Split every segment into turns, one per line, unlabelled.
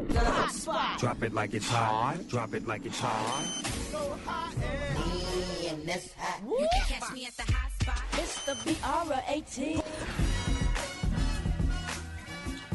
The hot spot.
Drop it like it's hot. Drop it like it's hot.
So hot and
that's hot.
You can catch me at the hot spot. It's the BR18.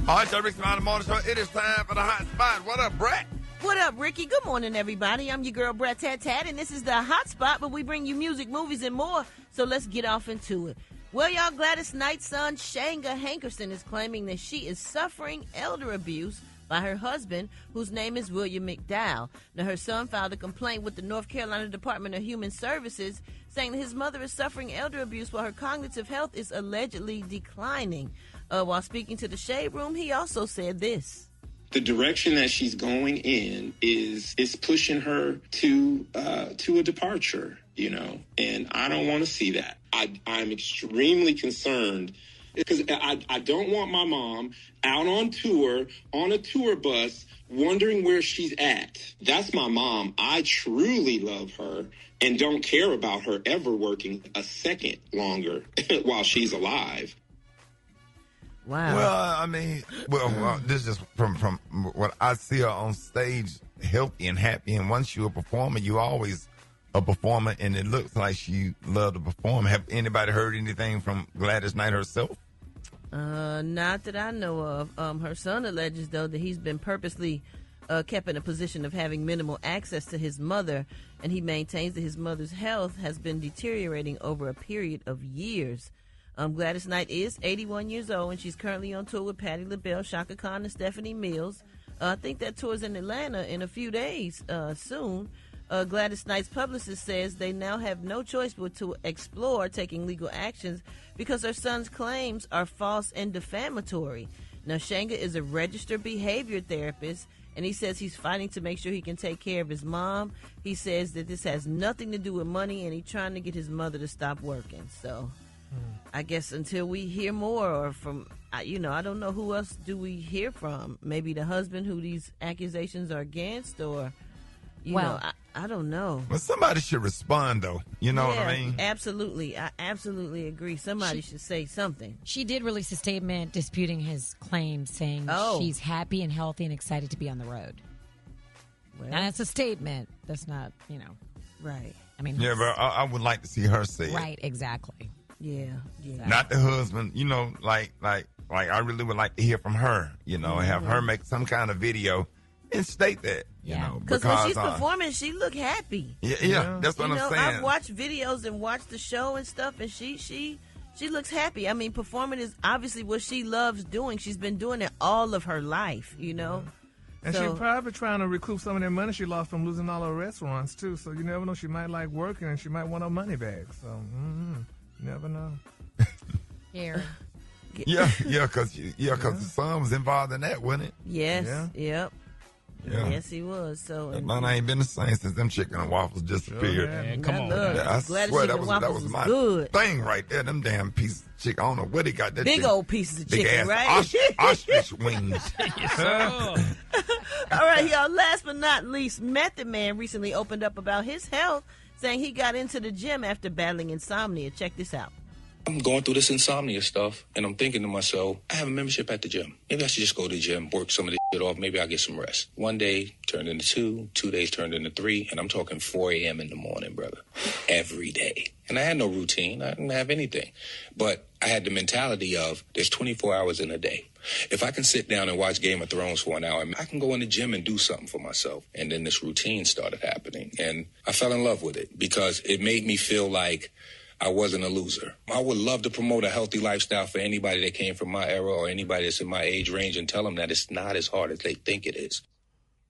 All right, so Rickey Smiley Morning Show. It is time for the hot spot. What up, Brat?
What up, Rickey? Good morning, everybody. I'm your girl, Brat Tat Tat, and this is the hot spot, but we bring you music, movies, and more. So let's get off into it. Well, y'all, Gladys Knight's son, Shanga Hankerson, is claiming that she is suffering elder abuse by her husband, whose name is William McDowell. Now, her son filed a complaint with the North Carolina Department of Human Services, saying that his mother is suffering elder abuse while her cognitive health is allegedly declining. While speaking to the Shade Room, he also said this.
The direction that she's going in is pushing her to a departure, and I don't want to see that. I'm extremely concerned because I don't want my mom out on tour, on a tour bus, wondering where she's at. That's my mom. I truly love her and don't care about her ever working a second longer while she's alive.
Wow.
Well, I mean, this is from what I see her on stage, healthy and happy. And once you're a performer, you always a performer, and it looks like she loved to perform. Have anybody heard anything from Gladys Knight herself?
Not that I know of. Her son alleges, though, that he's been purposely kept in a position of having minimal access to his mother, and he maintains that his mother's health has been deteriorating over a period of years. Gladys Knight is 81 years old, and she's currently on tour with Patti LaBelle, Shaka Khan, and Stephanie Mills. I think that tour's in Atlanta in a few days soon. Gladys Knight's publicist says they now have no choice but to explore taking legal actions because her son's claims are false and defamatory. Now, Shanga is a registered behavior therapist, and he says he's fighting to make sure he can take care of his mom. He says that this has nothing to do with money, and he's trying to get his mother to stop working. So I guess until we hear more, or from, I don't know who else do we hear from. Maybe the husband who these accusations are against, or, I don't know.
Well, somebody should respond, though. You know what I mean?
Absolutely. I absolutely agree. Somebody should say something.
She did release a statement disputing his claims, saying she's happy and healthy and excited to be on the road. Well, now, that's a statement. That's not,
Right.
I mean,
yeah, but I would like to see her say it.
Right, exactly.
Yeah.
Not the husband, like I really would like to hear from her, and have her make some kind of video and state that,
because when she's performing, she look happy.
Yeah, that's what I'm saying.
I've watched videos and watched the show and stuff, and she looks happy. I mean, performing is obviously what she loves doing. She's been doing it all of her life,
And she's probably trying to recoup some of that money she lost from losing all her restaurants, too. So you never know. She might like working, and she might want her money back. So, you never know.
Here.
Yeah, because the son was involved in that, wasn't it?
Yes,
yeah.
Yeah.
Yes, he was. So
Atlanta ain't been the same since them chicken and waffles disappeared.
Man,
come on. I
swear that was my
good
thing right there. Them damn pieces of chicken. I don't know where they got that
big
chicken.
Old pieces of
Big
chicken,
ass
right?
ostrich wings.
Yes, sir.
All right, y'all. Last but not least, Method Man recently opened up about his health, saying he got into the gym after battling insomnia. Check this out.
I'm going through this insomnia stuff, and I'm thinking to myself, I have a membership at the gym. Maybe I should just go to the gym, work some of this shit off. Maybe I'll get some rest. One day turned into 2 days turned into 3, and I'm talking 4 a.m. in the morning, brother, every day. And I had no routine. I didn't have anything. But I had the mentality of there's 24 hours in a day. If I can sit down and watch Game of Thrones for an hour, I can go in the gym and do something for myself. And then this routine started happening, and I fell in love with it because it made me feel like I wasn't a loser. I would love to promote a healthy lifestyle for anybody that came from my era or anybody that's in my age range and tell them that it's not as hard as they think it is.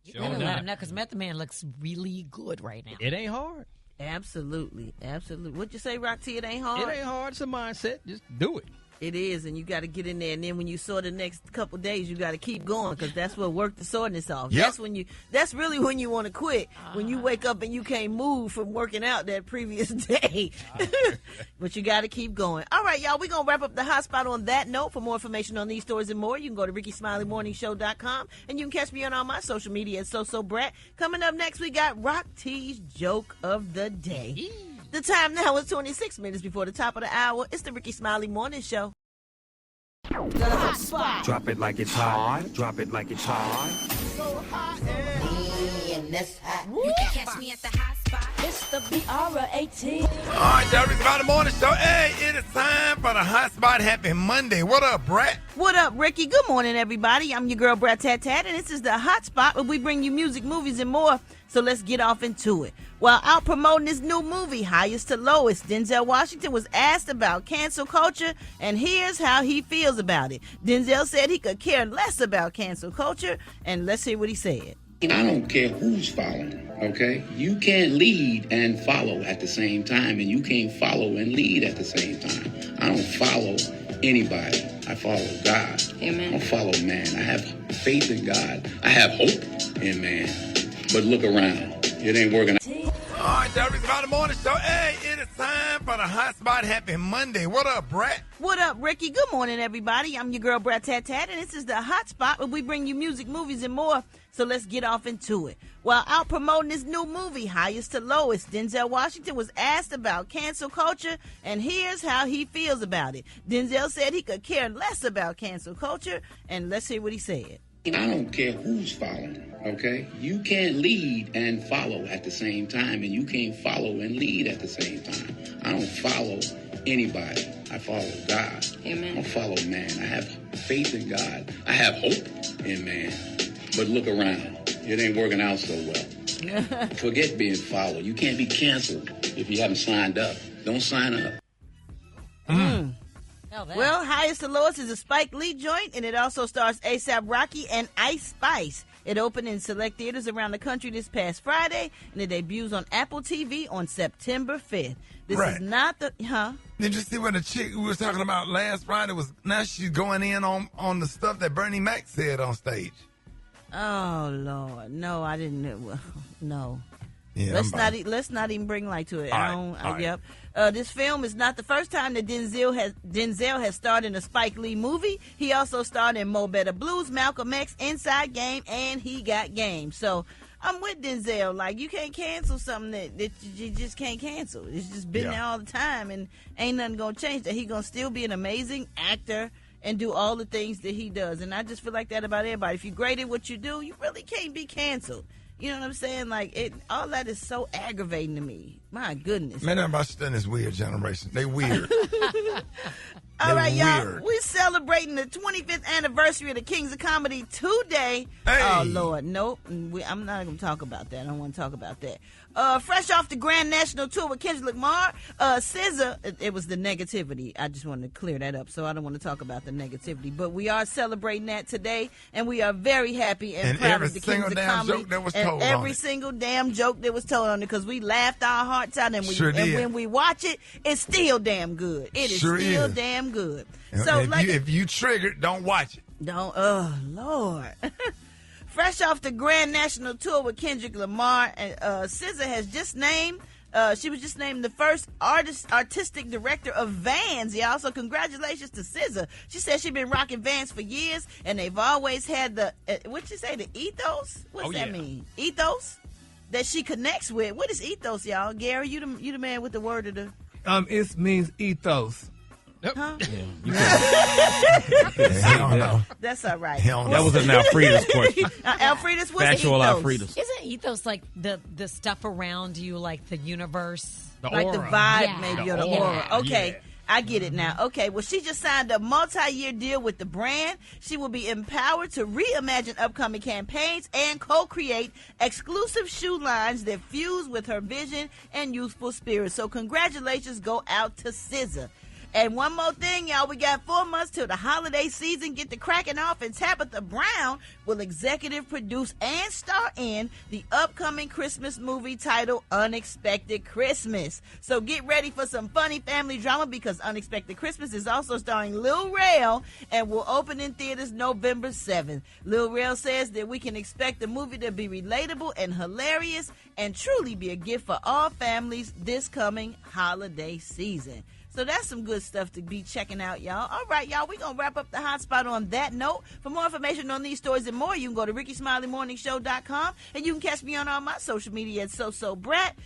You better let him know, because Method Man looks really good right now.
It ain't hard.
Absolutely. What'd you say, Rock T? It ain't hard?
It ain't hard. It's a mindset. Just do it.
It is, and you got to get in there. And then when you saw the next couple of days, you got to keep going, because that's what worked the soreness off.
Yep.
That's really when you want to quit. When you wake up and you can't move from working out that previous day. But you got to keep going. All right, y'all, we're going to wrap up the hot spot on that note. For more information on these stories and more, you can go to RickeySmileyMorningShow.com, and you can catch me on all my social media at Brat. Coming up next, we got Rock T's Joke of the Day. The time now is 26 minutes before the top of the hour. It's the Rickey Smiley Morning Show.
The hot spot.
Drop it like it's hot. Drop it like it's hot.
And that's hot. You can catch me at the hot spot. It's the BR18.
All right, Jerry's about the morning show. Hey, it is time for the hot spot. Happy Monday. What up, Brat?
What up, Rickey? Good morning, everybody. I'm your girl, Brat Tat Tat, and this is the hot spot where we bring you music, movies, and more. So let's get off into it. While out promoting his new movie, Highest to Lowest, Denzel Washington was asked about cancel culture, and here's how he feels about it. Denzel said he could care less about cancel culture, and let's hear what he said.
I don't care who's following, okay? You can't lead and follow at the same time, and you can't follow and lead at the same time. I don't follow anybody. I follow God. Amen. I don't follow man. I have faith in God. I have hope in man. But look around. It ain't working.
All right, Jerry's about the morning show. Hey, it is time for the hot spot. Happy Monday. What up, Brat?
What up, Rickey? Good morning, everybody. I'm your girl, Brat Tat Tat, and this is the hot spot where we bring you music, movies, and more. So let's get off into it. While out promoting his new movie, Highest to Lowest, Denzel Washington was asked about cancel culture, and here's how he feels about it. Denzel said he could care less about cancel culture, and let's hear what he said.
I don't care who's following, okay? You can't lead and follow at the same time, and you can't follow and lead at the same time. I don't follow anybody. I follow God. Amen. I don't follow man. I have faith in God. I have hope in man. But look around. It ain't working out so well. Forget being followed. You can't be canceled if you haven't signed up. Don't sign up.
Well, Highest to Lowest is a Spike Lee joint, and it also stars A$AP Rocky and Ice Spice. It opened in select theaters around the country this past Friday, and it debuts on Apple TV on September 5th. This is not the...
Did you see what the chick we was talking about last Friday was... Now she's going in on the stuff that Bernie Mac said on stage.
Oh, Lord. No, I didn't... No.
Yeah,
let's not even bring light to it.
All right.
Yep. This film is not the first time that Denzel has starred in a Spike Lee movie. He also starred in Mo Better Blues, Malcolm X, Inside Game, and He Got Game. So I'm with Denzel. Like, you can't cancel something that you just can't cancel. It's just been there all the time, and ain't nothing gonna change that. He gonna still be an amazing actor and do all the things that he does. And I just feel like that about everybody. If you're great at what you do, you really can't be canceled. You know what I'm saying? Like, all that is so aggravating to me. My goodness.
Man, everybody studying this weird generation. They weird.
All right, y'all. We're celebrating the 25th anniversary of the Kings of Comedy today.
Hey.
Oh, Lord. Nope. I'm not going to talk about that. I don't want to talk about that. Fresh off the Grand National Tour with Kendrick Lamar, SZA, it was the negativity. I just wanted to clear that up, so I don't want to talk about the negativity. But we are celebrating that today, and we are very happy and proud of the Kings of Comedy.
Joke that was told
every single damn joke that was told on it, because we laughed our hearts out, and when we watch it, it's still damn good. It is still damn good.
So if you triggered, don't watch it.
Don't. Oh, Lord. Fresh off the Grand National Tour with Kendrick Lamar, and SZA has just named, she was just named the first artistic director of Vans. Yeah, also congratulations to SZA. She said she's been rocking Vans for years, and they've always had the, what'd you say, the ethos? What's that mean? Ethos? That she connects with. What is ethos, y'all? Gary, you the man with the word of the...
It means ethos.
Yep.
Huh?
Yeah,
that's all right.
That was an Alfreda's question.
Alfreda's, what's
Factual
ethos?
Alfreda's.
Isn't ethos like the stuff around you, like the universe?
Like
aura.
the vibe, maybe, or the aura. Okay.
Yeah.
I get it now. Okay, well, she just signed a multi-year deal with the brand. She will be empowered to reimagine upcoming campaigns and co-create exclusive shoe lines that fuse with her vision and youthful spirit. So congratulations go out to SZA. And one more thing, y'all, we got 4 months till the holiday season. Get the cracking off, and Tabitha Brown will executive produce and star in the upcoming Christmas movie titled Unexpected Christmas. So get ready for some funny family drama, because Unexpected Christmas is also starring Lil Rel and will open in theaters November 7th. Lil Rel says that we can expect the movie to be relatable and hilarious and truly be a gift for all families this coming holiday season. So that's some good stuff to be checking out, y'all. All right, y'all, we're going to wrap up the hot spot on that note. For more information on these stories and more, you can go to RickeySmileyMorningShow.com, and you can catch me on all my social media at Brat.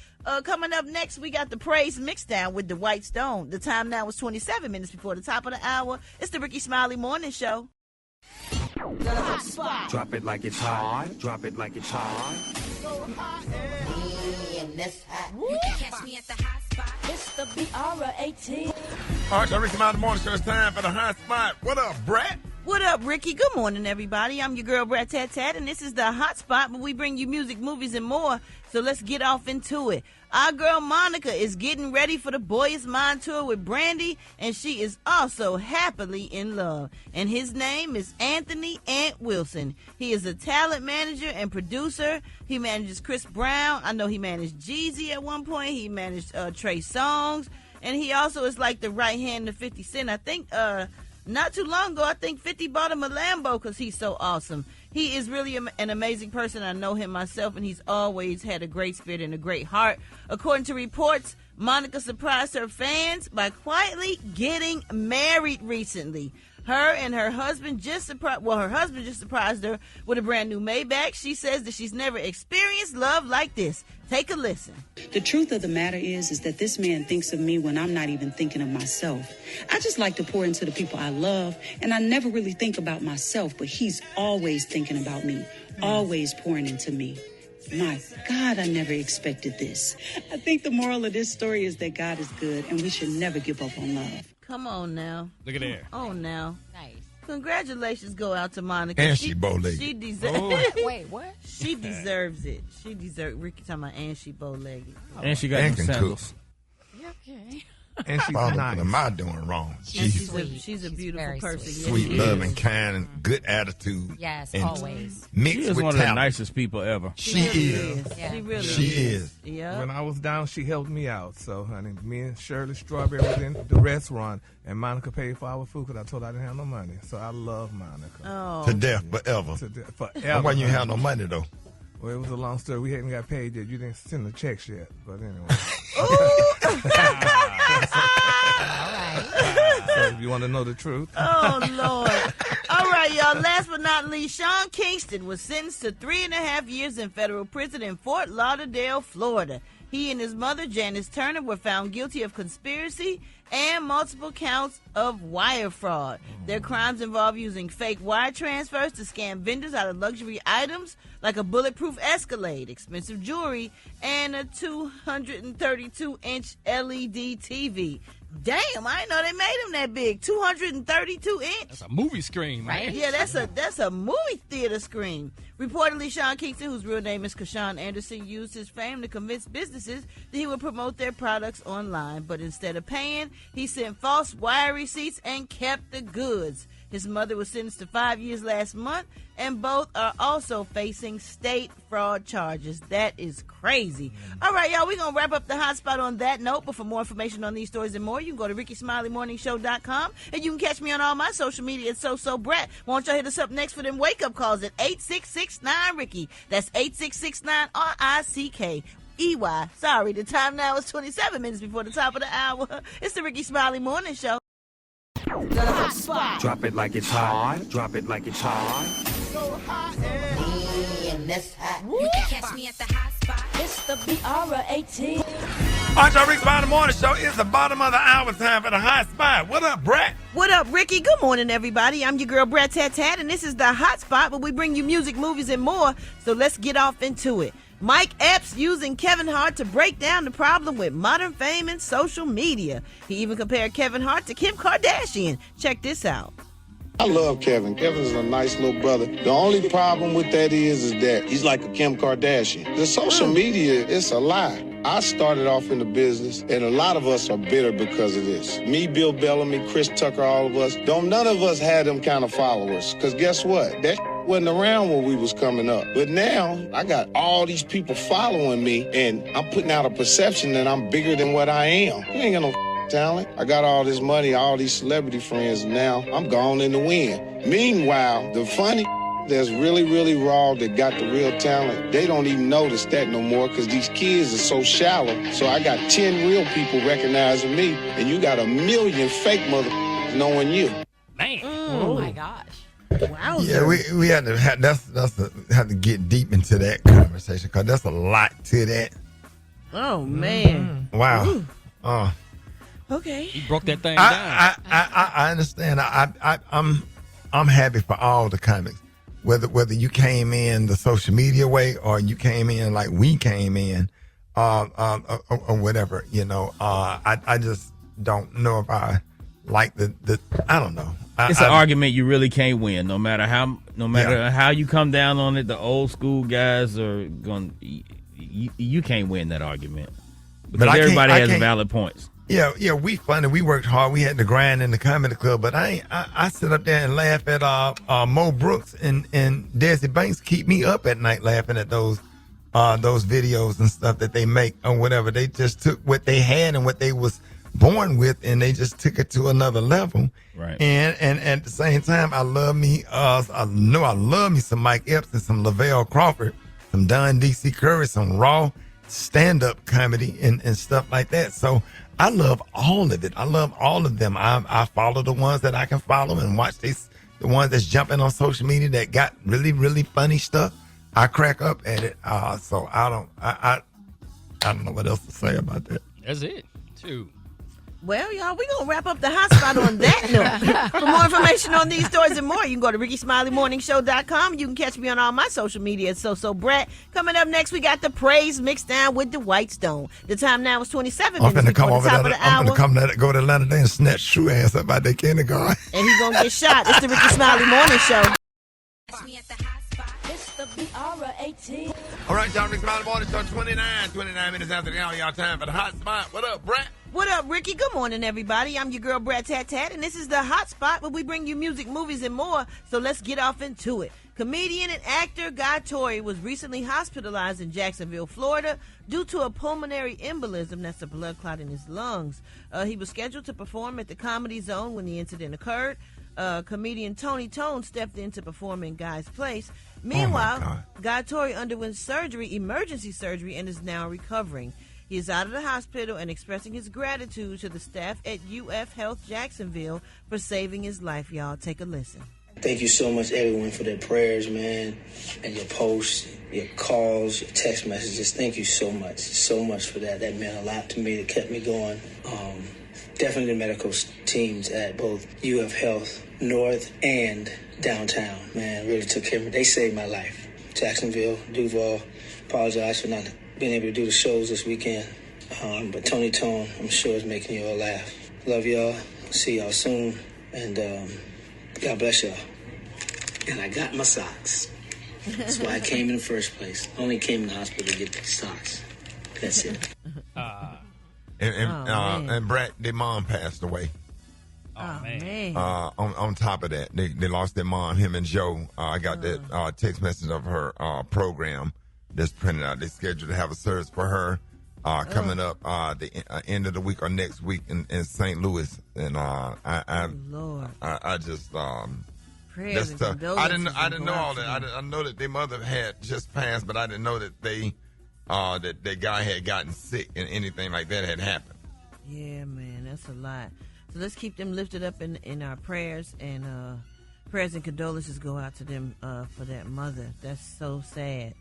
Coming up next, we got the Praise Mixdown with the White Stone. The time now is 27 minutes before the top of the hour. It's the Rickey Smiley Morning Show.
The hot spot.
Drop it like it's hot. Drop it like it's hot.
So hot and that's hot. You can catch me at the hot spot. It's the BR18.
All right, so Rickey Smiley Morning Show. It's time for the hot spot. What up, Brat?
What up, Rickey? Good morning, everybody. I'm your girl, Brat Tat Tat, and this is the hot spot where we bring you music, movies, and more. So let's get off into it. Our girl Monica is getting ready for the Boy Is Mine tour with Brandy, and she is also happily in love. And his name is Anthony Ant Wilson. He is a talent manager and producer. He manages Chris Brown. I know he managed Jeezy at one point. He managed Trey Songz. And he also is like the right hand to 50 Cent. I think not too long ago, I think 50 bought him a Lambo because he's so awesome. He is really an amazing person. I know him myself, and he's always had a great spirit and a great heart. According to reports, Monica surprised her fans by quietly getting married recently. Her and her husband her husband just surprised her with a brand new Maybach. She says that she's never experienced love like this. Take a listen.
The truth of the matter is that this man thinks of me when I'm not even thinking of myself. I just like to pour into the people I love, and I never really think about myself, but he's always thinking about me, always pouring into me. My God, I never expected this. I think the moral of this story is that God is good, and we should never give up on love.
Come on now.
Look at that.
Oh, now.
Nice.
Congratulations go out to Monica.
And she bow-legged.
She deserves
Wait, what?
She deserves it. She deserves Ricky talking about and she bow-legged.
And she got
And
them
can
sandals.
Okay.
And she's
What
nice.
am I doing wrong?
And
She's
she's a beautiful
very
person.
sweet.
Yes,
sweet,
she
loving,
is.
kind, and good attitude.
Yes,
and
always.
Mixed
She is
with
one of the
talent.
nicest people ever.
She is.
Yeah.
She really
She is.
Yeah.
When I was down, she helped me out. So, honey, me and Shirley Strawberry was in the restaurant, and Monica paid for our food because I told her I didn't have no money. So I love Monica.
Oh.
To death, forever.
Forever.
Why you have no money, though?
Well, it was a long story. We hadn't got paid yet. You didn't send the checks yet. But anyway.
All right.
So if you want to know the truth.
Oh, Lord. All right, y'all. Last but not least, Sean Kingston was sentenced to 3.5 years in federal prison in Fort Lauderdale, Florida. He and his mother, Janice Turner, were found guilty of conspiracy and multiple counts of wire fraud. Their crimes involve using fake wire transfers to scam vendors out of luxury items like a bulletproof Escalade, expensive jewelry, and a 232-inch LED TV. Damn, I didn't know they made them that big. 232 inch.
That's a movie screen, right?
Yeah, that's a movie theater screen. Reportedly, Sean Kingston, whose real name is Kashawn Anderson, used his fame to convince businesses that he would promote their products online. But instead of paying, he sent false wire receipts and kept the goods. His mother was sentenced to 5 years last month, and both are also facing state fraud charges. That is crazy. All right, y'all, we're going to wrap up the hot spot on that note. But for more information on these stories and more, you can go to RickeySmileyMorningShow.com, and you can catch me on all my social media at Brat. Won't y'all hit us up next for them wake-up calls at 866-9-RICKEY. That's 866-9-RICKEY. Sorry, the time now is 27 minutes before the top of the hour. It's the Rickey Smiley Morning Show.
The hot spot.
Drop it like it's hot. Drop it like it's hot.
So hot and that's hot. You can catch me at the hot spot. It's the BR18.
All right, y'all, Rickey Smiley Morning Show. It's the bottom of the hour time for the hot spot. What up, Brat?
What up, Rickey? Good morning, everybody. I'm your girl, Brat Tat Tat, and this is the hot spot where we bring you music, movies, and more. So let's get off into it. Mike Epps using Kevin Hart to break down the problem with modern fame and social media. He even compared Kevin Hart to Kim Kardashian. Check this out.
I love Kevin. Kevin's a nice little brother. The only problem with that is that he's like a Kim Kardashian. The social media, it's a lie. I started off in the business, and a lot of us are bitter because of this. Me, Bill Bellamy, Chris Tucker, all of us. None of us had them kind of followers. Because guess what? That wasn't around when we was coming up. But now, I got all these people following me, and I'm putting out a perception that I'm bigger than what I am. You ain't got no talent. I got all this money, all these celebrity friends, and now I'm gone in the wind. Meanwhile, the funny that's really, really raw, that got the real talent, they don't even notice that no more because these kids are so shallow. So I got 10 real people recognizing me, and you got 1 million fake motherfuckers knowing you.
Man.
Oh my gosh.
Wow.
Yeah, we had to have to get deep into that conversation because there's a lot to that.
Oh man.
Wow.
Okay.
He broke that thing down.
I understand. I'm happy for all the comics, whether you came in the social media way or you came in like we came in, or whatever. You know, I just don't know if I like the I don't know.
It's an argument you really can't win, no matter how you come down on it. The old school guys are going. You can't win that argument because everybody has valid points.
Yeah, we funny. We worked hard. We had to grind in the comedy club, but I sit up there and laugh at Mo Brooks and Desi Banks keep me up at night laughing at those videos and stuff that they make or whatever. They just took what they had and what they was born with, and they just took it to another level.
Right.
And at the same time, I love me some Mike Epps and some Lavelle Crawford, some Don D.C. Curry, some raw stand-up comedy and stuff like that. So I love all of it. I love all of them. I follow the ones that I can follow and watch the ones that's jumping on social media that got really, really funny stuff. I crack up at it. So I don't know what else to say about that.
That's it, too.
Well, y'all, we're going to wrap up the hot spot on that note. For more information on these stories and more, you can go to RickySmileyMorningShow.com. You can catch me on all my social media at So Brat. Coming up next, we got the praise mixed down with the White Stone. The time now is 27 minutes before the top of the hour.
I'm going to go to Atlanta today and snatch Shoe ass up out their kindergarten.
And he's going to get shot. It's the Ricky Smiley Morning Show.
All right, y'all, Ricky Smiley Morning Show, 29 minutes after the hour, y'all time for the hot spot. What up, Brat?
What up, Ricky? Good morning, everybody. I'm your girl, Brat Tat Tat, and this is the Hot Spot where we bring you music, movies, and more. So let's get off into it. Comedian and actor Torry was recently hospitalized in Jacksonville, Florida, due to a pulmonary embolism, that's a blood clot in his lungs. He was scheduled to perform at the Comedy Zone when the incident occurred. Comedian Tony Tone stepped in to perform in Guy's place. Meanwhile, Torry underwent emergency surgery, and is now recovering. He is out of the hospital and expressing his gratitude to the staff at UF Health Jacksonville for saving his life. Y'all, take a listen.
Thank you so much, everyone, for their prayers, man, and your posts, your calls, your text messages. Thank you so much for that. That meant a lot to me. It kept me going. Definitely the medical teams at both UF Health North and downtown, man, really took care of me. They saved my life. Jacksonville, Duval, apologize for not being able to do the shows this weekend. But Tony Tone, I'm sure, is making you all laugh. Love y'all. See y'all soon. And God bless y'all. And I got my socks. That's why I came in the first place. Only came in the hospital to get the socks. That's it.
And Brat, their mom passed away.
Oh, man.
On top of that, they lost their mom, him and Joe. I got that text message of her program that's printed out. They scheduled to have a service for her coming up the end of the week or next week in St. Louis. And I just
prayers and condolences.
I didn't know all that. I know that their mother had just passed, but I didn't know that that guy had gotten sick and anything like that had happened.
Yeah, man, that's a lot. So let's keep them lifted up in our prayers, and prayers and condolences go out to them for that mother. That's so sad.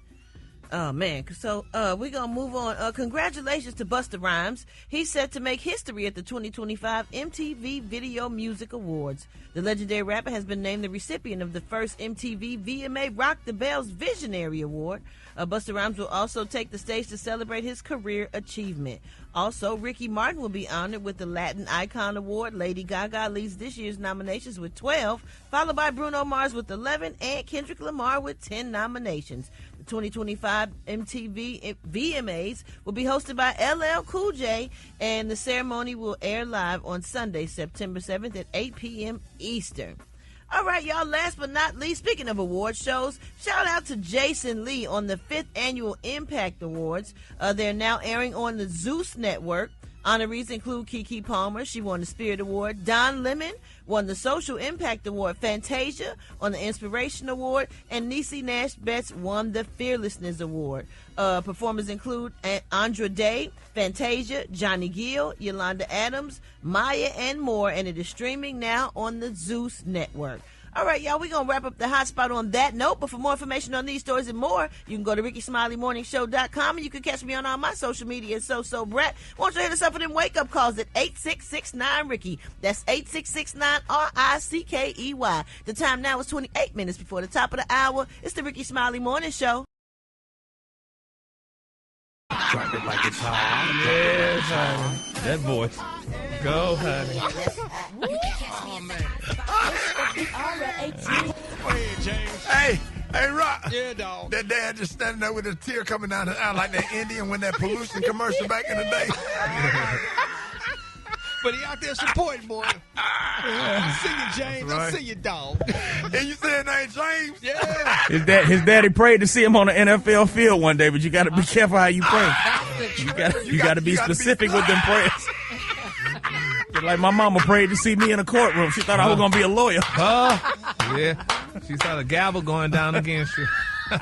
Oh, man. So we're going to move on. Congratulations to Busta Rhymes. He's set to make history at the 2025 MTV Video Music Awards. The legendary rapper has been named the recipient of the first MTV VMA Rock the Bells Visionary Award. Busta Rhymes will also take the stage to celebrate his career achievement. Also, Ricky Martin will be honored with the Latin Icon Award. Lady Gaga leads this year's nominations with 12, followed by Bruno Mars with 11, and Kendrick Lamar with 10 nominations. The 2025 MTV VMAs will be hosted by LL Cool J, and the ceremony will air live on Sunday, September 7th at 8 p.m. Eastern. All right, y'all, last but not least, speaking of award shows, shout out to Jason Lee on the 5th Annual Impact Awards. They're now airing on the Zeus Network. Honorees include Keke Palmer. She won the Spirit Award. Don Lemon won the Social Impact Award. Fantasia won the Inspiration Award. And Niecy Nash Betts won the Fearlessness Award. Performers include Andra Day, Fantasia, Johnny Gill, Yolanda Adams, Maya, and more. And it is streaming now on the Zeus Network. All right, y'all, we're going to wrap up the hot spot on that note. But for more information on these stories and more, you can go to RickeySmileyMorningShow.com, and you can catch me on all my social media. So Brat, won't you hit us up for them wake-up calls at 866-9-RICKEY. That's 866-9-RICKEY. The time now is 28 minutes before the top of the hour. It's the Rickey Smiley Morning Show.
Drop it like it's hot.
Yes, honey.
That voice.
Go, honey.
Oh, man.
Go ahead, James.
Hey, Rock.
Yeah, dog.
That dad just standing there with a tear coming down his eye like that Indian when that pollution commercial back in the day.
But he out there supporting, boy. I see you, James.
Right.
I see you, dog.
And you said name James?
Yeah.
His daddy prayed to see him on the NFL field one day, but you got to be careful how you pray. You got to be specific with them prayers. Like my mama prayed to see me in a courtroom. She thought I was going to be a lawyer.
Yeah. She saw the gavel going down against you.
Go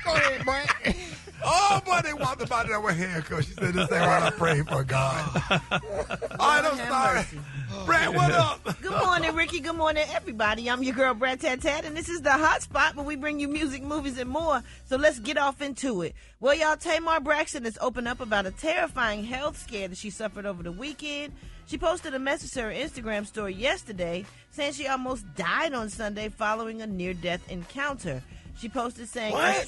ahead, Brat.
Oh, boy, they walked about there with handcuffs. She said, this ain't what I prayed for, God. All right, I'm sorry. Brat, what up?
Good morning, Ricky. Good morning, everybody. I'm your girl, Brat Tat Tat, and this is the hot spot where we bring you music, movies, and more. So let's get off into it. Well, y'all, Tamar Braxton has opened up about a terrifying health scare that she suffered over the weekend. She posted a message to her Instagram story yesterday saying she almost died on Sunday following a near-death encounter. She posted saying, I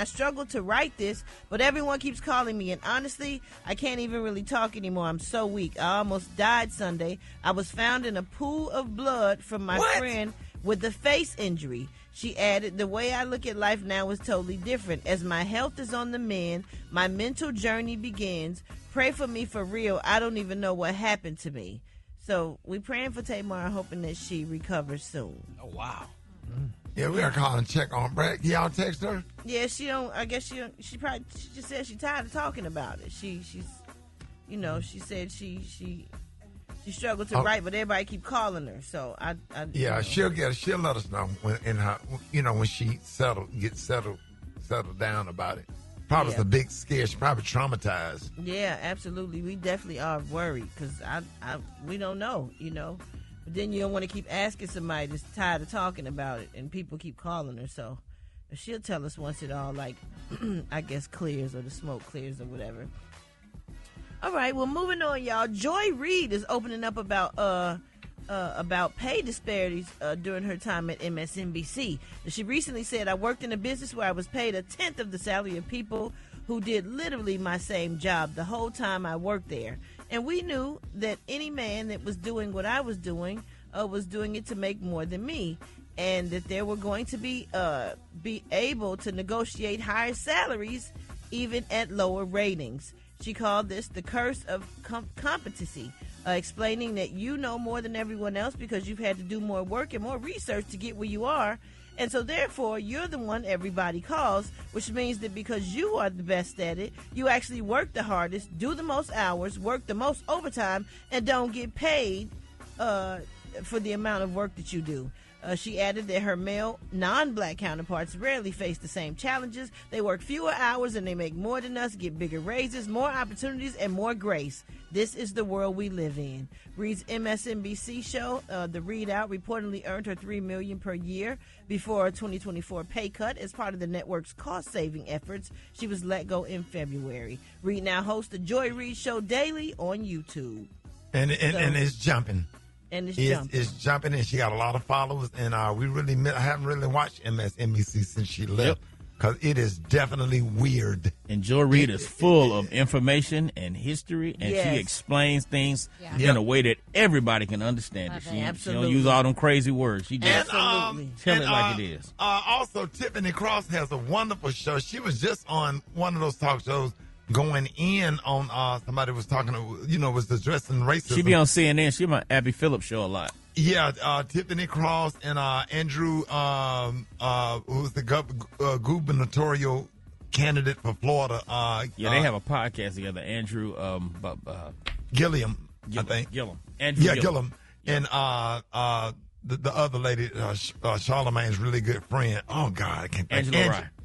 struggled to write this, but everyone keeps calling me, and honestly, I can't even really talk anymore. I'm so weak. I almost died Sunday. I was found in a pool of blood from my friend with a face injury. She added, the way I look at life now is totally different. As my health is on the mend, my mental journey begins. Pray for me for real. I don't even know what happened to me. So we praying for Tamar, hoping that she recovers soon.
Oh, wow.
Yeah, we gotta call and check on Brat. Y'all text her?
Yeah, she don't. I guess she don't. She just said she's tired of talking about it. She's, you know, she said she struggled to write, but everybody keep calling her. So I
yeah, she'll let us know when she gets settled down about it. Probably it's a big scare. She's probably traumatized.
Yeah, absolutely. We definitely are worried because we don't know, you know. But then you don't want to keep asking somebody that's tired of talking about it, and people keep calling her. So she'll tell us once it all, like, I guess, clears or the smoke clears or whatever. All right, well, moving on, y'all. Joy Reid is opening up about pay disparities during her time at MSNBC. She recently said, I worked in a business where I was paid a tenth of the salary of people who did literally my same job the whole time I worked there. And we knew that any man that was doing what I was doing it to make more than me, and that they were going to be able to negotiate higher salaries even at lower ratings. She called this the curse of competency, explaining that you know more than everyone else because you've had to do more work and more research to get where you are. And so, therefore, you're the one everybody calls, which means that because you are the best at it, you actually work the hardest, do the most hours, work the most overtime, and don't get paid for the amount of work that you do. She added that her male, non-black counterparts rarely face the same challenges. They work fewer hours and they make more than us, get bigger raises, more opportunities, and more grace. This is the world we live in. Reid's MSNBC show, The Reid Out, reportedly earned her $3 million per year before a 2024 pay cut as part of the network's cost-saving efforts. She was let go in February. Reid now hosts the Joy Reid Show daily on YouTube.
And it's jumping.
And
it's jumping, and she got a lot of followers. And I haven't really watched MSNBC since she left because it is definitely weird.
And Joy Reid is full of information and history, and she explains things in a way that everybody can understand it. She don't use all them crazy words. She just tell it like it is.
Also, Tiffany Cross has a wonderful show. She was just on one of those talk shows going in on somebody was talking, was addressing racism.
She be on CNN. She on Abby Phillips show a lot.
Yeah, Tiffany Cross and Andrew, who's the gubernatorial candidate for Florida.
They have a podcast together. Andrew
Gilliam, I think.
Andrew
Gilliam. And the other lady, Charlemagne's really good friend. Oh, God, I can't think.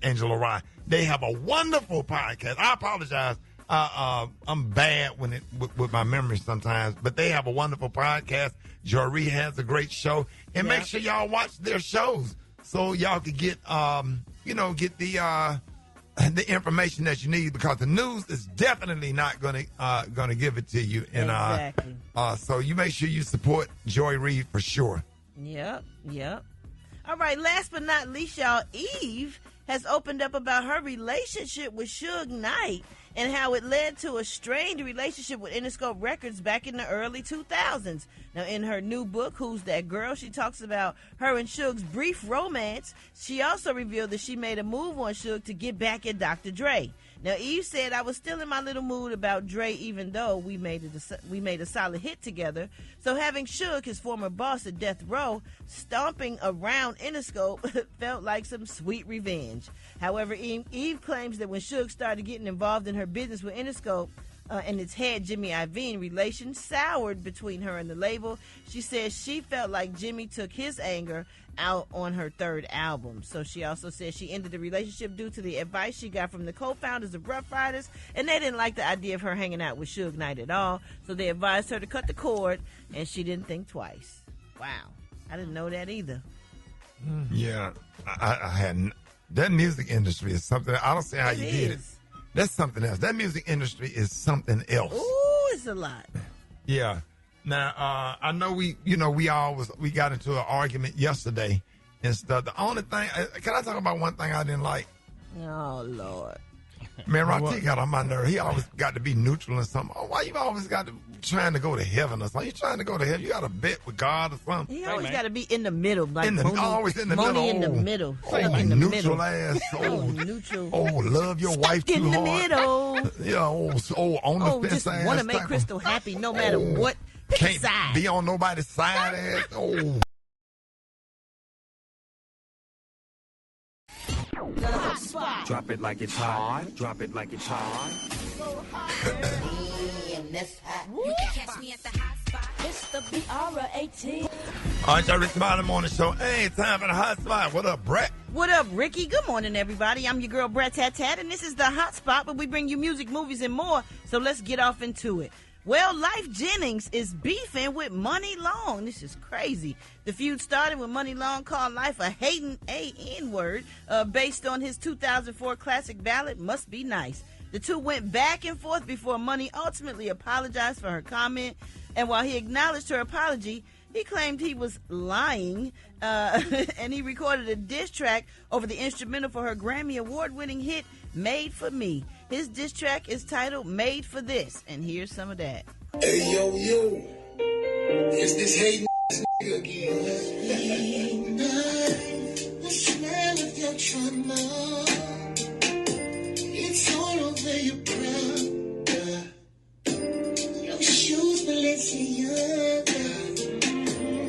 Angela Rye. They have a wonderful podcast. I apologize. I'm bad with my memory sometimes, but they have a wonderful podcast. Jory has a great show. And make sure y'all watch their shows so y'all can get, get the information that you need, because the news is definitely not gonna give it to you. And
exactly.
So you make sure you support Joy Reid for sure.
Yep. All right, last but not least, y'all, Eve has opened up about her relationship with Suge Knight and how it led to a strained relationship with Interscope Records back in the early 2000s. Now, in her new book, Who's That Girl?, she talks about her and Suge's brief romance. She also revealed that she made a move on Suge to get back at Dr. Dre. Now, Eve said, I was still in my little mood about Dre, even though we made a solid hit together. So having Suge, his former boss at Death Row, stomping around Interscope felt like some sweet revenge. However, Eve claims that when Suge started getting involved in her business with Interscope and its head, Jimmy Iovine, relations soured between her and the label. She says she felt like Jimmy took his anger out on her third album. So she also said she ended the relationship due to the advice she got from the co-founders of Rough Riders, and they didn't like the idea of her hanging out with Suge Knight at all. So they advised her to cut the cord, and she didn't think twice. Wow. I didn't know that either.
Yeah. I hadn't. That music industry is something. I don't see how you did it. That's something else. That music industry is something else.
Ooh, it's a lot.
Yeah. Now, I know we got into an argument yesterday and stuff. The only thing, can I talk about one thing I didn't like?
Oh, Lord.
Man, Rati got on my nerve. He always got to be neutral and something. Oh, why you always got to trying to go to heaven or something? You trying to go to heaven? You got to bet with God or something?
He always got to be in the middle. Like
always in the middle.
In the middle.
Neutral ass.
Neutral.
Love your wife too hard.
In the middle.
Yeah, on the fence.
Just want to make Crystal happy no matter what. Pick
Can't
a side.
Be on nobody's side ass. Oh.
Drop it like it's hot. Drop it like it's hot.
You can catch me at the hot spot. It's the BRAT.
All right, y'all, Rickey Morning Show. Hey, time for the hot spot. What up, Brat?
What up, Rickey? Good morning, everybody. I'm your girl, Brat Tat Tat, and this is the hot spot where we bring you music, movies, and more. So let's get off into it. Well, Life Jennings is beefing with Money Long. This is crazy. The feud started when Money Long called Life a hating N-word based on his 2004 classic ballad, Must Be Nice. The two went back and forth before Money ultimately apologized for her comment. And while he acknowledged her apology, he claimed he was lying, and he recorded a diss track over the instrumental for her Grammy Award-winning hit, Made for Me. His diss track is titled Made for This, and here's some of that.
Hey, yo, it's this hating nigga again. The smell of your trauma, it's all over your brow. Your shoes Balenciaga,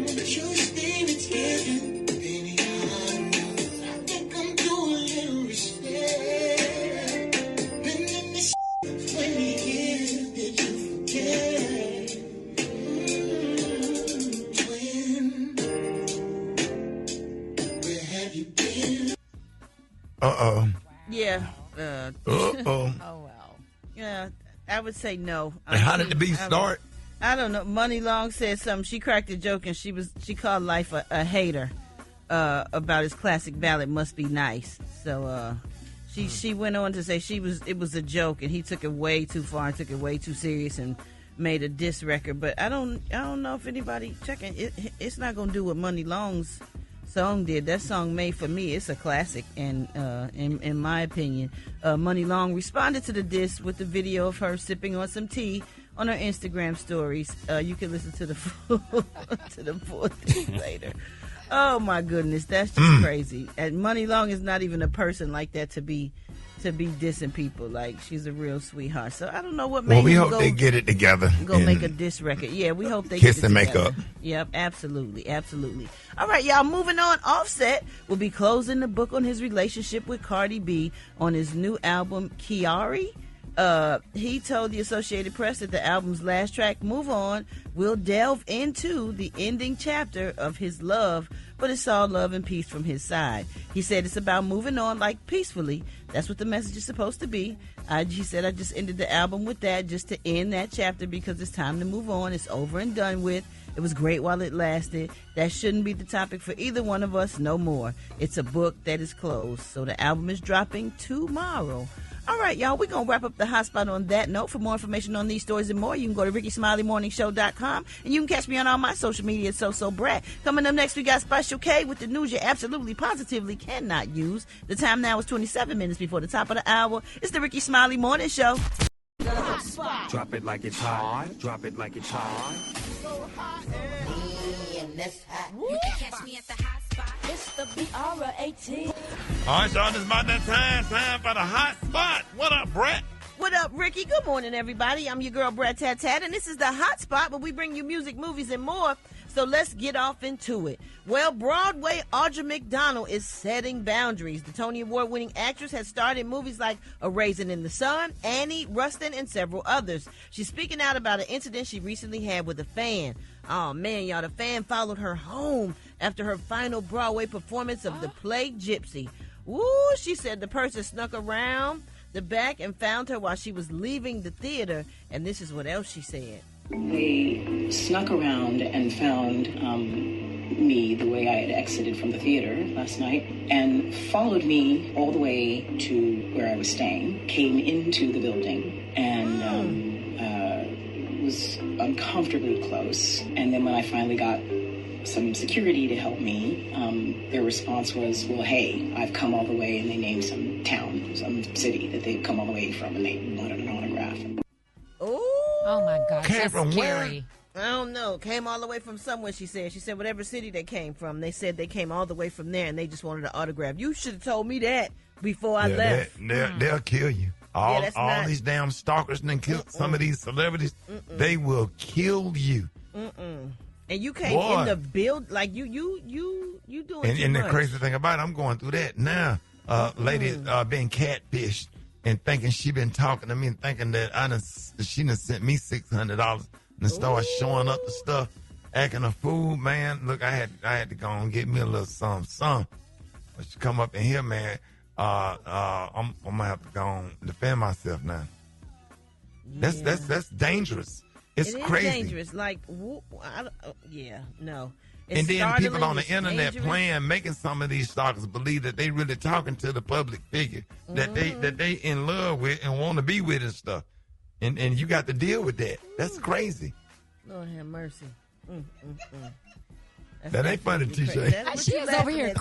but your spirit's getting anyhow. I think I'm due a little respect.
Uh-oh.
Yeah.
Uh-oh.
Oh, well. Yeah, I would say no.
How did the beef start?
I don't know. Money Long said something. She cracked a joke, and she called Life a hater about his classic ballad, Must Be Nice. So she went on to say it was a joke, and he took it way too far and took it way too serious and made a diss record. But I don't know if anybody checking. It's not going to do what Money Long's song did. That song Made for Me, it's a classic, and in my opinion, Money Long responded to the diss with the video of her sipping on some tea on her Instagram stories. You can listen to the full thing later. Oh my goodness, that's just crazy. And Money Long is not even a person like that to be to be dissing people. Like, she's a real sweetheart. So I don't know what made
we
him
hope they get it together.
Go make a diss record. Yeah, we hope they
kiss
get it
and make
together.
up.
Yep, absolutely. All right, y'all, moving on. Offset will be closing the book on his relationship with Cardi B on his new album, Kiari. He told the Associated Press that the album's last track, Move On, will delve into the ending chapter of his love, but it's all love and peace from his side. He said it's about moving on, like, peacefully. That's what the message is supposed to be. He said, I just ended the album with that just to end that chapter because it's time to move on. It's over and done with. It was great while it lasted. That shouldn't be the topic for either one of us no more. It's a book that is closed. So the album is dropping tomorrow. All right, y'all, we're going to wrap up the hotspot on that note. For more information on these stories and more, you can go to RickeySmileyMorningShow.com, and you can catch me on all my social media at Brat. Coming up next, we got Special K with the news you absolutely, positively cannot use. The time now is 27 minutes before the top of the hour. It's the Rickey Smiley Morning Show.
Drop it like it's hot. Drop it like it's hot.
So hot and that's hot. You can catch me at the hot spot. It's the BR18.
All right, y'all, it's about that time for the hot spot. What up, Brat?
What up, Rickey? Good morning, everybody. I'm your girl, Brat Tat Tat, and this is the hot spot where we bring you music, movies, and more. So let's get off into it. Well, Broadway Audra McDonald is setting boundaries. The Tony Award-winning actress has starred in movies like A Raisin in the Sun, Annie, Rustin, and several others. She's speaking out about an incident she recently had with a fan. Oh, man, y'all, the fan followed her home after her final Broadway performance of the play Gypsy. Woo, she said the person snuck around the back and found her while she was leaving the theater. And this is what else she said.
They snuck around and found me the way I had exited from the theater last night and followed me all the way to where I was staying, came into the building, and was uncomfortably close. And then when I finally got some security to help me, their response was, well, hey, I've come all the way, and they named some town, some city that they've come all the way from, and they wanted an autograph.
Oh my gosh,
Came
that's
from
scary.
I don't know. Came all the way from somewhere, she said. She said whatever city they came from. They said they came all the way from there, and they just wanted an autograph. You should have told me that before I left.
They'll kill you. All these damn stalkers and kill some of these celebrities. They will kill you.
And you came in the build like you doing too much.
And the crazy thing about it, I'm going through that now. Lady being catfished and thinking she been talking to me and thinking that she done sent me $600 and started showing up the stuff, acting a fool, man. Look, I had to go and get me a little something. But she come up in here, man. I'm gonna have to go and defend myself now.
Yeah.
That's dangerous. It's crazy.
Dangerous. Like, no. It's
and then people on the
it's
internet
dangerous.
making some of these stalkers believe that they really talking to the public figure that they in love with and want to be with and stuff. And you got to deal with that. That's crazy.
Lord have mercy.
That ain't funny, TJ.
She is over here.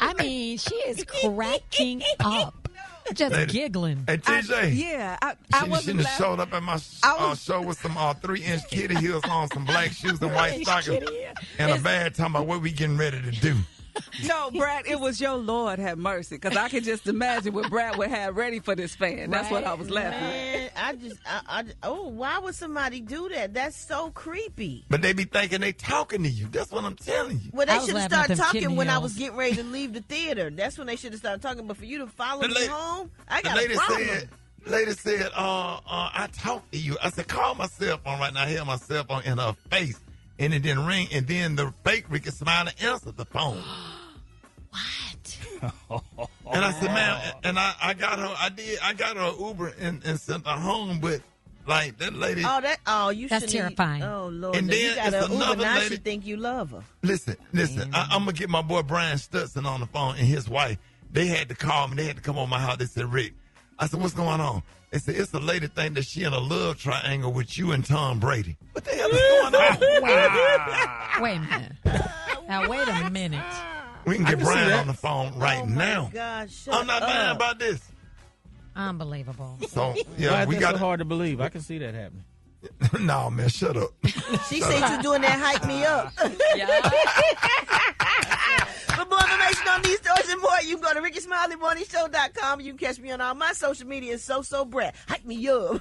I mean, she is cracking up. Just giggling.
Hey, TJ.
I
She
wasn't
shouldn't have showed up at my show with some 3-inch kitty heels on, some black shoes and white stockings, and a bag talking about what we getting ready to do.
No, Brat, it was your Lord have mercy, because I could just imagine what Brat would have ready for this fan. That's what I was laughing at.
Why would somebody do that? That's so creepy.
But they be thinking they talking to you. That's what I'm telling you.
Well, they should have started talking when I was getting ready to leave the theater. That's when they should have started talking. But for you to follow me home, I got a problem.
Lady said, I talked to you. I said, call my cell phone right now. I hear my cell phone in her face. And it didn't ring. And then the fake Rickey Smiley answered the phone.
What?
And I said, man, and I got her. I got her an Uber and sent her home. But like that lady.
That's terrifying.
Oh Lord.
And then
you got
it's
an Uber,
another
now
lady.
she think you love her.
Listen. I'm gonna get my boy Brian Stutson on the phone and his wife. They had to call me. They had to come on my house. They said, Rick. I said, what's going on? They said, it's a lady thing that she in a love triangle with you and Tom Brady. What the hell is going on?
Wait a minute. Now, wait a minute.
We can get Brian on the phone right now.
God,
I'm not lying about this.
Unbelievable.
So,
Why is that so hard to believe? I can see that happening.
No, man, shut up.
She said you doing that hype me up. For more information on these stories and more, you can go to RickeySmileyMorningShow.com. You can catch me on all my social media. So Brat. Hype me up.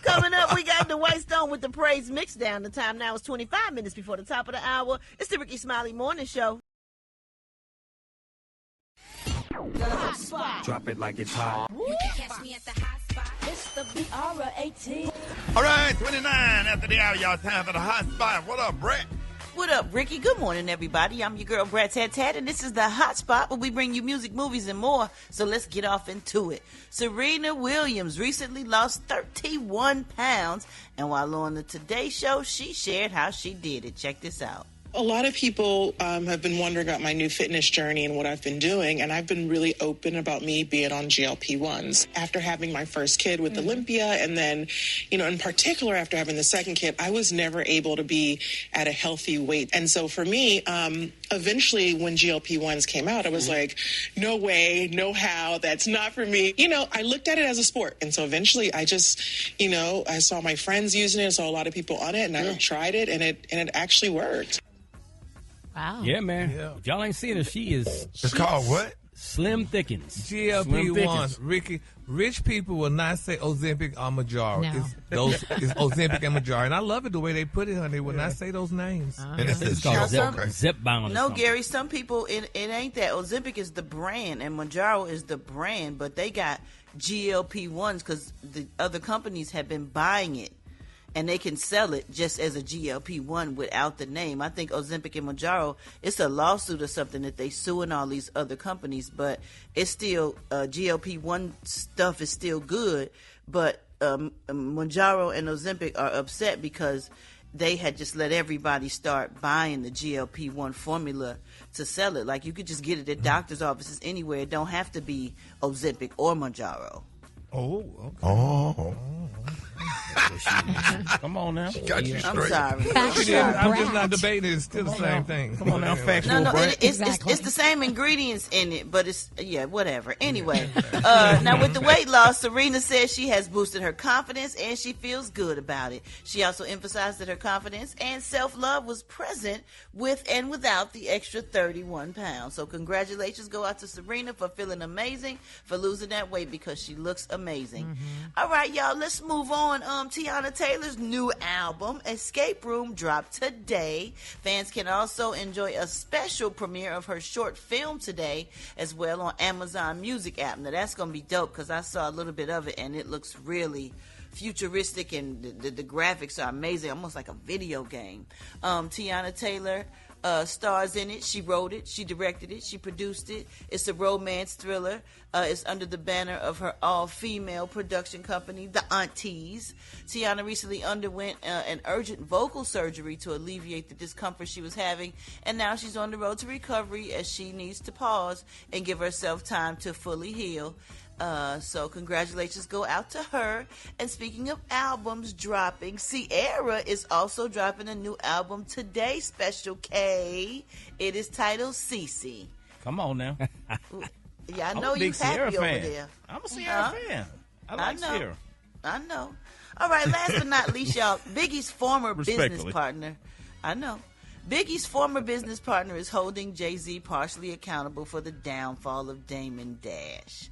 Coming up, we got the White Stone with the Praise Mix Down. The time now is 25 minutes before the top of the hour. It's the Rickey Smiley Morning Show.
Drop it like it's hot.
You can catch me at the hot spot. It's the BR18.
All right, 29 after the hour, y'all. Time for the hot spot. What up, Brat?
What up, Rickey? Good morning, everybody. I'm your girl, Brat Tat, and this is the Hot Spot where we bring you music, movies, and more. So let's get off into it. Serena Williams recently lost 31 pounds, and while on the Today Show, she shared how she did it. Check this out.
A lot of people have been wondering about my new fitness journey and what I've been doing, and I've been really open about me being on GLP-1s. After having my first kid with Olympia, and then, in particular after having the second kid, I was never able to be at a healthy weight. And so for me, eventually when GLP-1s came out, I was like, no way, no how, that's not for me. I looked at it as a sport. And so eventually I just, I saw my friends using it, I saw a lot of people on it, and I tried it, and it actually worked.
Wow.
Yeah, man. Yeah. If y'all ain't seen her, she is...
It's called what?
Slim Thickens.
GLP-1s. Rickey, rich people will not say Ozempic or Mounjaro.
No.
It's Ozempic and Mounjaro. And I love it the way they put it, honey. They will not say those names.
And
It's called Zip Bound.
No, Gary, some people, it ain't that. Ozempic is the brand, and Mounjaro is the brand, but they got GLP-1s because the other companies have been buying it. And they can sell it just as a GLP-1 without the name. I think Ozempic and Mounjaro, it's a lawsuit or something that they suing all these other companies, but it's still, GLP-1 stuff is still good, but Mounjaro and Ozempic are upset because they had just let everybody start buying the GLP-1 formula to sell it. Like, you could just get it at doctor's offices anywhere. It don't have to be Ozempic or Mounjaro.
Oh, okay.
Oh.
Come on now.
Got you straight.
I'm sorry.
I'm just not debating. It's still the same thing.
Come on now, factual.
No, it's the same ingredients in it, but it's, whatever. Anyway, now with the weight loss, Serena says she has boosted her confidence and she feels good about it. She also emphasized that her confidence and self-love was present with and without the extra 31 pounds. So congratulations go out to Serena for feeling amazing, for losing that weight because she looks amazing. All right, y'all, let's move on. Tiana Taylor's new album, Escape Room, dropped today. Fans can also enjoy a special premiere of her short film today as well on Amazon Music app. Now, that's going to be dope because I saw a little bit of it and it looks really futuristic and the graphics are amazing, almost like a video game. Tiana Taylor stars in it. She wrote it, she directed it, she produced it. It's a romance thriller. It's under the banner of her all-female production company, The Aunties. Tiana recently underwent an urgent vocal surgery to alleviate the discomfort she was having, and now she's on the road to recovery as she needs to pause and give herself time to fully heal. So congratulations go out to her. And speaking of albums dropping, Ciara is also dropping a new album today, Special K. It is titled Cece.
Come on now.
Yeah, I know you're happy over there.
I'm a Ciara fan. I like Ciara.
I know. All right, last but not least, y'all, Biggie's former business partner. I know. Biggie's former business partner is holding Jay-Z partially accountable for the downfall of Damon Dash.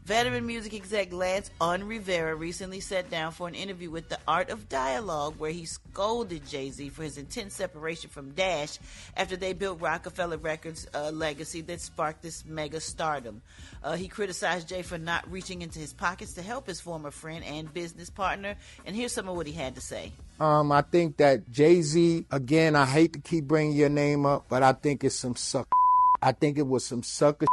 Veteran music exec Lance Rivera recently sat down for an interview with The Art of Dialogue where he scolded Jay-Z for his intense separation from Dash after they built Rockefeller Records' legacy that sparked this mega stardom. He criticized Jay for not reaching into his pockets to help his former friend and business partner, and here's some of what he had to say.
I think that Jay-Z, again, I hate to keep bringing your name up, but I think it's some sucker. I think it was some sucker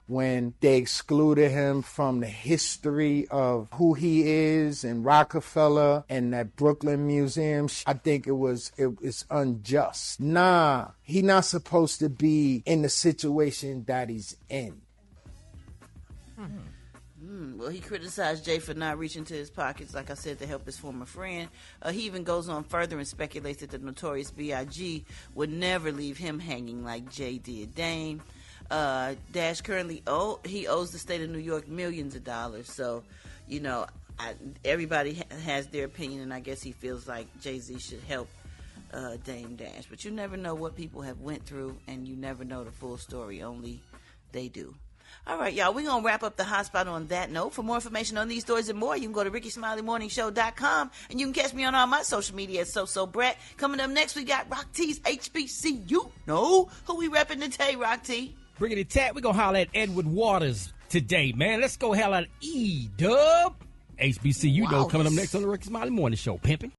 when they excluded him from the history of who he is and Rockefeller and that Brooklyn Museum. I think it's unjust. Nah, he not supposed to be in the situation that he's in.
Well, he criticized Jay for not reaching to his pockets, like I said, to help his former friend. He even goes on further and speculates that the Notorious B.I.G. would never leave him hanging like Jay did Dame. Dash currently he owes the state of New York millions of dollars. So, everybody has their opinion, and I guess he feels like Jay-Z should help
Dame Dash. But you never know what people have went through, and you never know the full story. Only they do. All right, y'all, we're going to wrap up the hotspot on that note. For more information on these stories and more, you can go to RickeySmileyMorningShow.com, and you can catch me on all my social media at Brat. Coming up next, we got Rock T's HBCU. No, who we repping today, Rock T?
Briggity Tat, we're going to holler at Edward Waters today, man. Let's go holler at E-Dub. HBCU, though, coming up next on the Rickey Smiley Morning Show. Pimpin'.